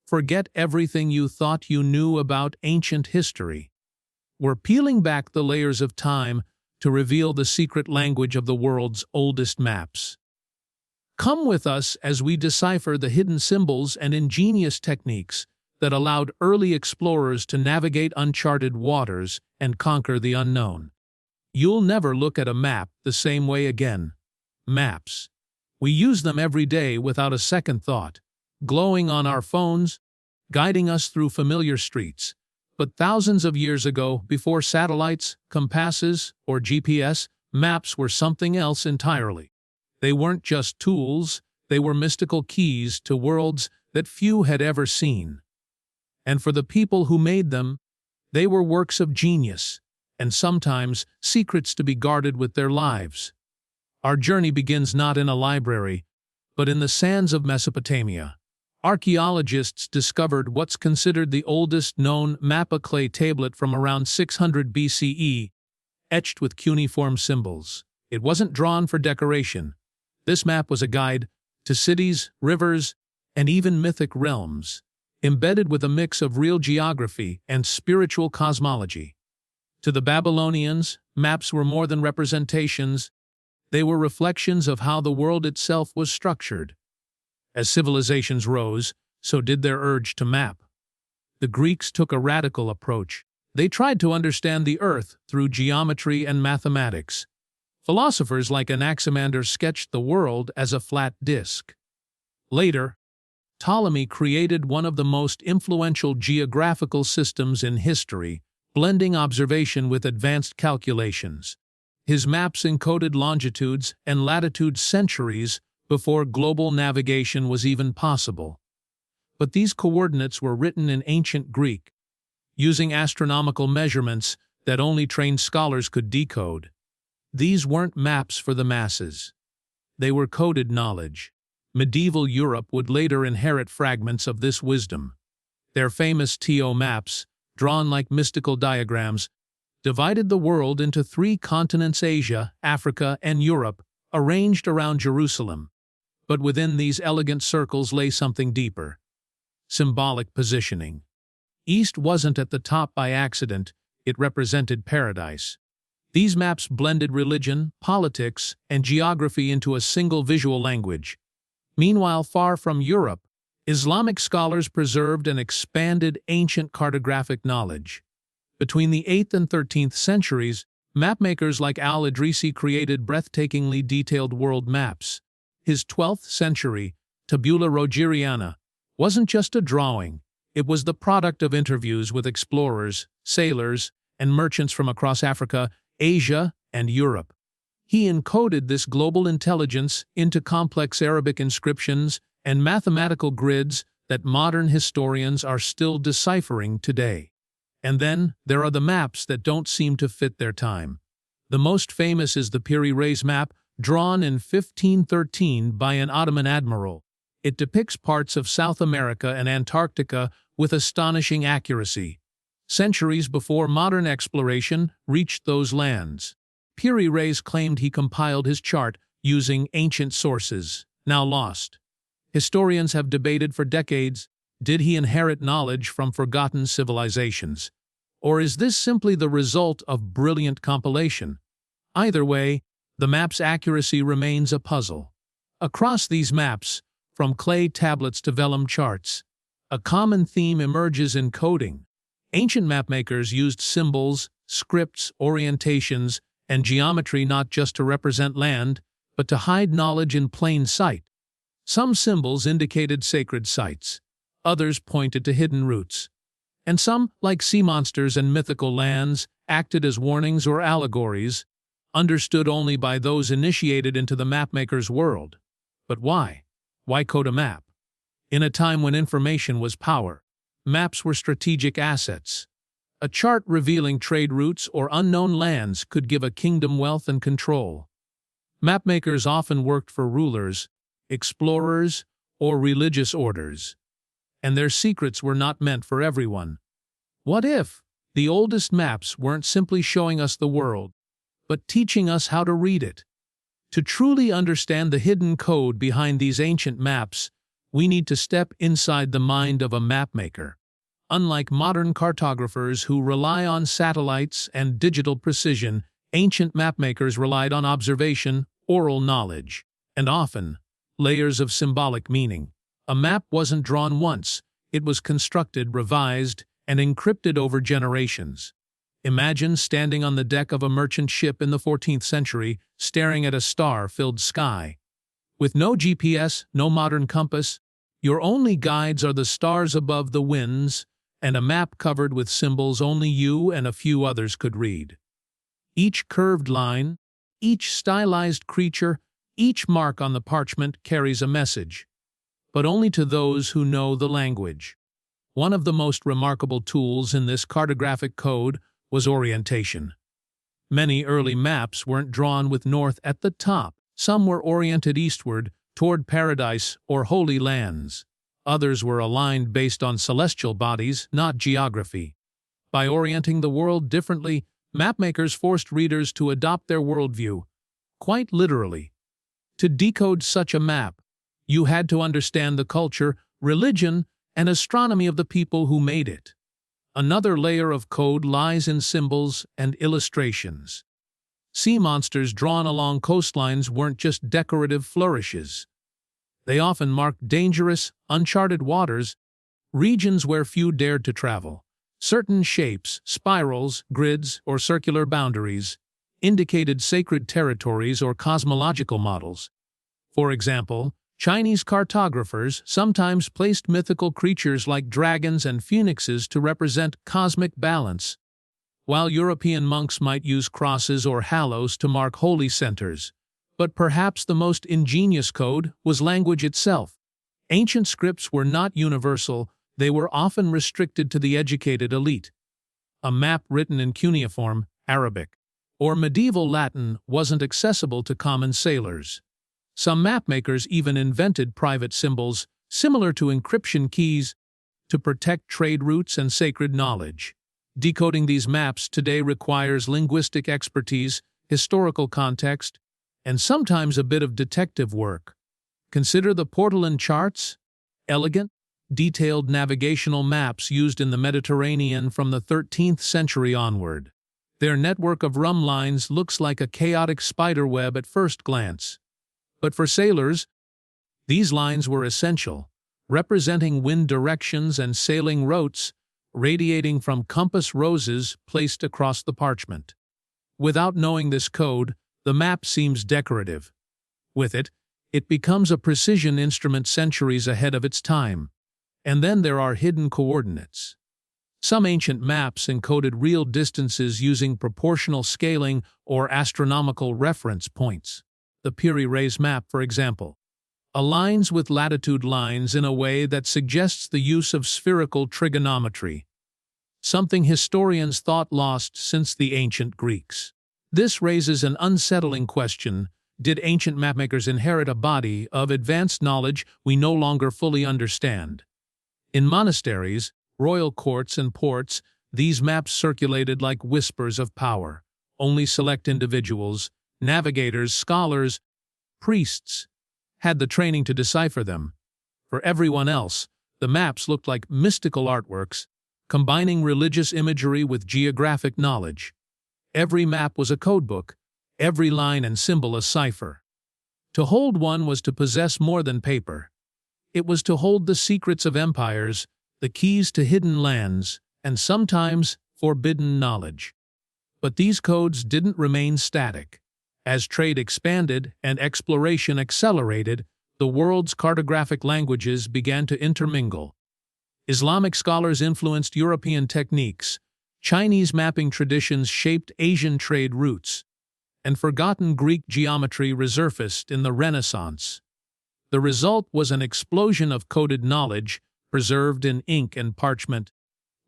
Forget everything you thought you knew about ancient history. We're peeling back the layers of time to reveal the secret language of the world's oldest maps. Come with us as we decipher the hidden symbols and ingenious techniques that allowed early explorers to navigate uncharted waters and conquer the unknown. You'll never look at a map the same way again. Maps. We use them every day without a second thought, glowing on our phones, guiding us through familiar streets. But thousands of years ago, before satellites, compasses, or GPS, maps were something else entirely. They weren't just tools, they were mystical keys to worlds that few had ever seen. And for the people who made them, they were works of genius, and sometimes secrets to be guarded with their lives. Our journey begins not in a library, but in the sands of Mesopotamia. Archaeologists discovered what's considered the oldest known map, a clay tablet from around 600 BCE, etched with cuneiform symbols. It wasn't drawn for decoration. This map was a guide to cities, rivers, and even mythic realms, embedded with a mix of real geography and spiritual cosmology. To the Babylonians, maps were more than representations. They were reflections of how the world itself was structured. As civilizations rose, so did their urge to map. The Greeks took a radical approach. They tried to understand the earth through geometry and mathematics. Philosophers like Anaximander sketched the world as a flat disk. Later, Ptolemy created one of the most influential geographical systems in history, blending observation with advanced calculations. His maps encoded longitudes and latitudes centuries before global navigation was even possible. But these coordinates were written in ancient Greek, using astronomical measurements that only trained scholars could decode. These weren't maps for the masses. They were coded knowledge. Medieval Europe would later inherit fragments of this wisdom. Their famous TO maps, drawn like mystical diagrams, divided the world into 3 continents: Asia, Africa, and Europe, arranged around Jerusalem. But within these elegant circles lay something deeper: symbolic positioning. East wasn't at the top by accident, it represented paradise. These maps blended religion, politics, and geography into a single visual language. Meanwhile, far from Europe, Islamic scholars preserved and expanded ancient cartographic knowledge. Between the 8th and 13th centuries, mapmakers like Al-Idrisi created breathtakingly detailed world maps. His 12th century Tabula Rogeriana wasn't just a drawing, it was the product of interviews with explorers, sailors, and merchants from across Africa, Asia, and Europe. He encoded this global intelligence into complex Arabic inscriptions and mathematical grids that modern historians are still deciphering today. And then, there are the maps that don't seem to fit their time. The most famous is the Piri Reis map, drawn in 1513 by an Ottoman admiral. It depicts parts of South America and Antarctica with astonishing accuracy, centuries before modern exploration reached those lands. Piri Reis claimed he compiled his chart using ancient sources, now lost. Historians have debated for decades, did he inherit knowledge from forgotten civilizations? Or is this simply the result of brilliant compilation? Either way, the map's accuracy remains a puzzle. Across these maps, from clay tablets to vellum charts, a common theme emerges in coding. Ancient mapmakers used symbols, scripts, orientations, and geometry not just to represent land, but to hide knowledge in plain sight. Some symbols indicated sacred sites, others pointed to hidden routes, and some, like sea monsters and mythical lands, acted as warnings or allegories, understood only by those initiated into the mapmaker's world. But why? Why code a map? In a time when information was power, maps were strategic assets. A chart revealing trade routes or unknown lands could give a kingdom wealth and control. Mapmakers often worked for rulers, explorers, or religious orders, and their secrets were not meant for everyone. What if the oldest maps weren't simply showing us the world, but teaching us how to read it? To truly understand the hidden code behind these ancient maps, we need to step inside the mind of a mapmaker. Unlike modern cartographers who rely on satellites and digital precision, ancient mapmakers relied on observation, oral knowledge, and often layers of symbolic meaning. A map wasn't drawn once, it was constructed, revised, and encrypted over generations. Imagine standing on the deck of a merchant ship in the 14th century, staring at a star-filled sky. With no GPS, no modern compass, your only guides are the stars above the winds, and a map covered with symbols only you and a few others could read. Each curved line, each stylized creature, each mark on the parchment carries a message, but only to those who know the language. One of the most remarkable tools in this cartographic code was orientation. Many early maps weren't drawn with north at the top. Some were oriented eastward, toward paradise or holy lands. Others were aligned based on celestial bodies, not geography. By orienting the world differently, mapmakers forced readers to adopt their worldview, quite literally. To decode such a map, you had to understand the culture, religion, and astronomy of the people who made it. Another layer of code lies in symbols and illustrations. Sea monsters drawn along coastlines weren't just decorative flourishes. They often marked dangerous, uncharted waters, regions where few dared to travel. Certain shapes, spirals, grids, or circular boundaries indicated sacred territories or cosmological models. For example, Chinese cartographers sometimes placed mythical creatures like dragons and phoenixes to represent cosmic balance, while European monks might use crosses or halos to mark holy centers. But perhaps the most ingenious code was language itself. Ancient scripts were not universal, they were often restricted to the educated elite. A map written in cuneiform, Arabic, or medieval Latin wasn't accessible to common sailors. Some mapmakers even invented private symbols, similar to encryption keys, to protect trade routes and sacred knowledge. Decoding these maps today requires linguistic expertise, historical context, and sometimes a bit of detective work. Consider the Portolan charts, elegant, detailed navigational maps used in the Mediterranean from the 13th century onward. Their network of rum lines looks like a chaotic spiderweb at first glance. But for sailors, these lines were essential, representing wind directions and sailing routes, radiating from compass roses placed across the parchment. Without knowing this code, the map seems decorative. With it, it becomes a precision instrument centuries ahead of its time. And then there are hidden coordinates. Some ancient maps encoded real distances using proportional scaling or astronomical reference points. The Piri-Reis map, for example, aligns with latitude lines in a way that suggests the use of spherical trigonometry, something historians thought lost since the ancient Greeks. This raises an unsettling question: did ancient mapmakers inherit a body of advanced knowledge we no longer fully understand? In monasteries, royal courts, and ports, these maps circulated like whispers of power. Only select individuals, navigators, scholars, priests, had the training to decipher them. For everyone else, the maps looked like mystical artworks, combining religious imagery with geographic knowledge. Every map was a codebook, every line and symbol a cipher. To hold one was to possess more than paper. It was to hold the secrets of empires, the keys to hidden lands, and sometimes forbidden knowledge. But these codes didn't remain static. As trade expanded and exploration accelerated, the world's cartographic languages began to intermingle. Islamic scholars influenced European techniques, Chinese mapping traditions shaped Asian trade routes, and forgotten Greek geometry resurfaced in the Renaissance. The result was an explosion of coded knowledge, preserved in ink and parchment,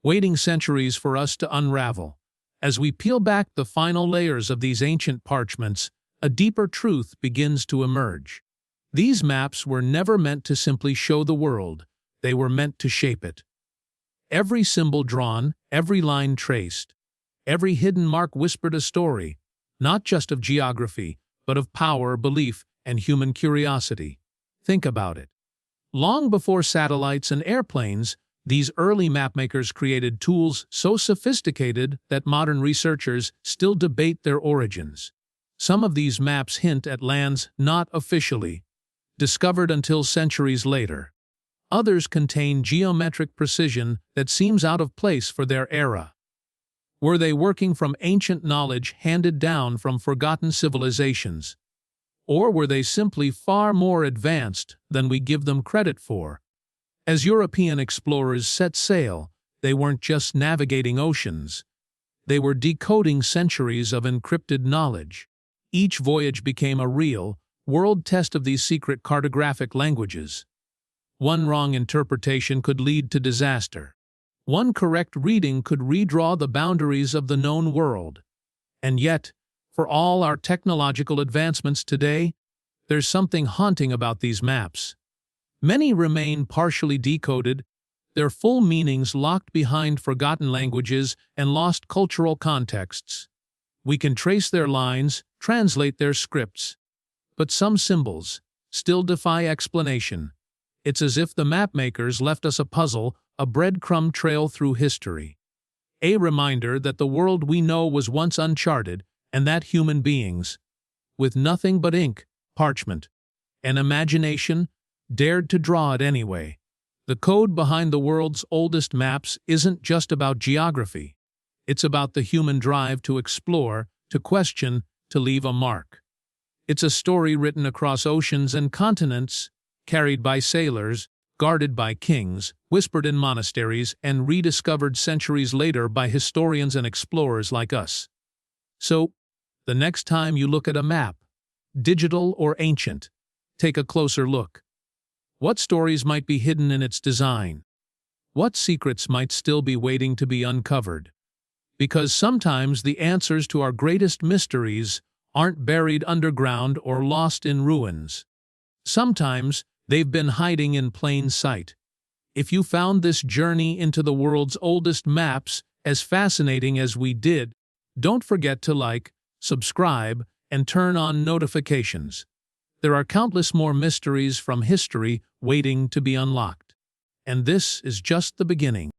waiting centuries for us to unravel. As we peel back the final layers of these ancient parchments, a deeper truth begins to emerge. These maps were never meant to simply show the world, they were meant to shape it. Every symbol drawn, every line traced, every hidden mark whispered a story, not just of geography, but of power, belief, and human curiosity. Think about it. Long before satellites and airplanes, these early mapmakers created tools so sophisticated that modern researchers still debate their origins. Some of these maps hint at lands not officially discovered until centuries later. Others contain geometric precision that seems out of place for their era. Were they working from ancient knowledge handed down from forgotten civilizations? Or were they simply far more advanced than we give them credit for? As European explorers set sail, they weren't just navigating oceans. They were decoding centuries of encrypted knowledge. Each voyage became a real, world test of these secret cartographic languages. One wrong interpretation could lead to disaster. One correct reading could redraw the boundaries of the known world. And yet, for all our technological advancements today, there's something haunting about these maps. Many remain partially decoded, their full meanings locked behind forgotten languages and lost cultural contexts. We can trace their lines, translate their scripts, but some symbols still defy explanation. It's as if the mapmakers left us a puzzle, a breadcrumb trail through history. A reminder that the world we know was once uncharted, and that human beings, with nothing but ink, parchment, and imagination, dared to draw it anyway. The code behind the world's oldest maps isn't just about geography. It's about the human drive to explore, to question, to leave a mark. It's a story written across oceans and continents, carried by sailors, guarded by kings, whispered in monasteries, and rediscovered centuries later by historians and explorers like us. So, the next time you look at a map, digital or ancient, take a closer look. What stories might be hidden in its design? What secrets might still be waiting to be uncovered? Because sometimes the answers to our greatest mysteries aren't buried underground or lost in ruins. Sometimes they've been hiding in plain sight. If you found this journey into the world's oldest maps as fascinating as we did, don't forget to like, subscribe, and turn on notifications. There are countless more mysteries from history waiting to be unlocked. And this is just the beginning.